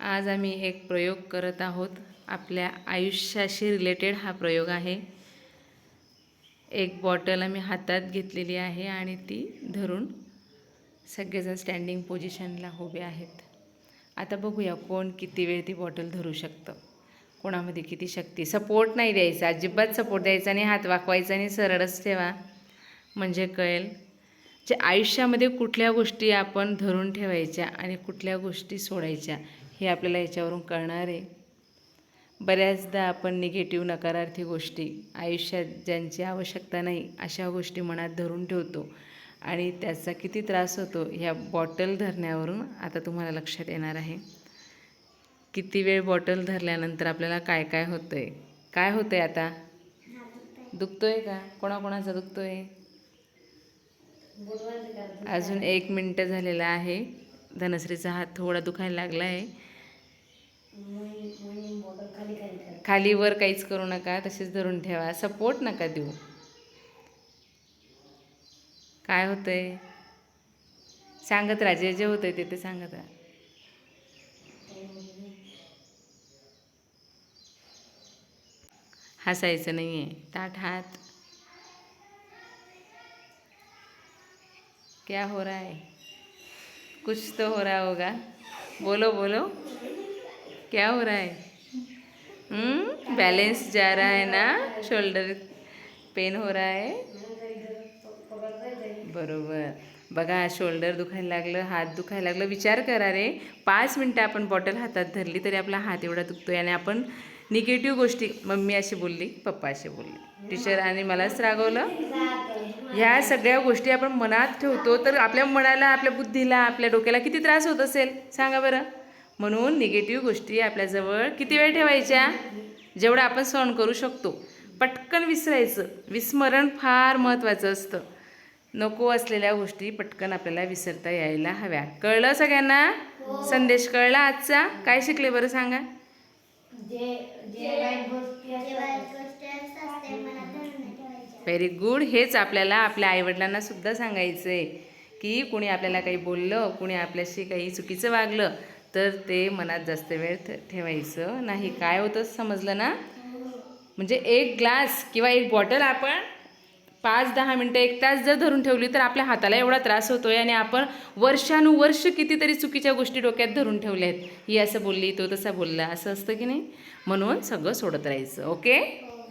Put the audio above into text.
आज आम्ही एक प्रयोग करत आहोत. आपल्या आयुष्याशी रिलेटेड हा प्रयोग आहे. एक बॉटल आम्ही हातात घेतलेली आहे आणि ती धरून सगळेजण स्टँडिंग पोझिशनला उभे आहेत. आता बघूया कोण किती वेळ ती बॉटल धरू शकतं, कोणामध्ये किती शक्ती. सपोर्ट नाही द्यायचा, अजिबात सपोर्ट द्यायचा नाही, हात वाकवायचा नाही, सरळच ठेवा म्हणजे कळेल. जे आयुष्यामध्ये कुठल्या गोष्टी आपण धरून ठेवायच्या आणि कुठल्या गोष्टी सोडायच्या हे आपल्याला याच्यावरून कळणार आहे. बऱ्याचदा आपण निगेटिव्ह नकारार्थी गोष्टी, आयुष्यात ज्यांची आवश्यकता नाही अशा गोष्टी मनात धरून ठेवतो आणि त्याचा किती त्रास होतो ह्या बॉटल धरण्यावरून आता तुम्हाला लक्षात येणार आहे. किती वेळ बॉटल धरल्यानंतर आपल्याला काय काय होतं आहे. काय होतं आहे आता? दुखतो आहे का? कोणाकोणाचा दुखतो आहे? अजून 1 मिनटं झालेला आहे. धनश्रीचा हात थोडा दुखायला लागला आहे. खाली वर काहीच करू नका, तसेच धरून ठेवा, सपोर्ट नका देऊ. काय होतंय सांगत राहा, जे जे होतंय ते सांगत राहा. हसायचं नाही आहे, ताठ हात. क्या हो रहा है? कुछ तो हो रहा होगा. बोलो बोलो, क्या हो रहा है? बैलेंस जा रहा है ना, शोल्डर पेन हो रहा है. बरोबर. बघा, शोल्डर दुखायला लागलं, हात दुखायला लागलं. विचार करा रे, 5 मिनटं आपण बॉटल हातात धरली तरी आपला हात एवढा दुखतोय आणि आपण निगेटिव्ह गोष्टी, मम्मी अशी बोलली, पप्पा अशी बोलली, टीचर आणि मलाच रागवलं, ह्या सगळ्या गोष्टी आपण मनात ठेवतो तर आपल्या मनाला, आपल्या बुद्धीला, आपल्या डोक्याला किती त्रास होत असेल सांगा बरं. म्हणून निगेटिव्ह गोष्टी आपल्याजवळ किती वेळ ठेवायच्या? जेवढं आपण सहन करू शकतो. पटकन विसरायचं. विस्मरण फार महत्त्वाचं असतं. नको असलेल्या गोष्टी पटकन आपल्याला विसरता यायला हव्या. कळलं सगळ्यांना? संदेश कळला आजचा? काय शिकले बरं सांगा? Very good. हेच आपल्याला आपल्या आईवडिलांना सुद्धा सांगायचं आहे की कुणी आपल्याला काही बोललं, कुणी आपल्याशी काही चुकीचं वागलं तर ते मनात जास्त वेळ ठेवायचं नाही. काय होतं समजलं ना? म्हणजे 1 ग्लास किंवा 1 बॉटल आपण 5-10 मिनटं, 1 तास जर धरून ठेवली तर आपल्या हाताला एवढा त्रास होतोय आणि आपण वर्षानुवर्ष कितीतरी चुकीच्या गोष्टी डोक्यात धरून ठेवल्या आहेत. ही असं बोलली, तो तसा बोलला, असं असतं की नाही? म्हणून सगळं सोडत राहायचं. ओके.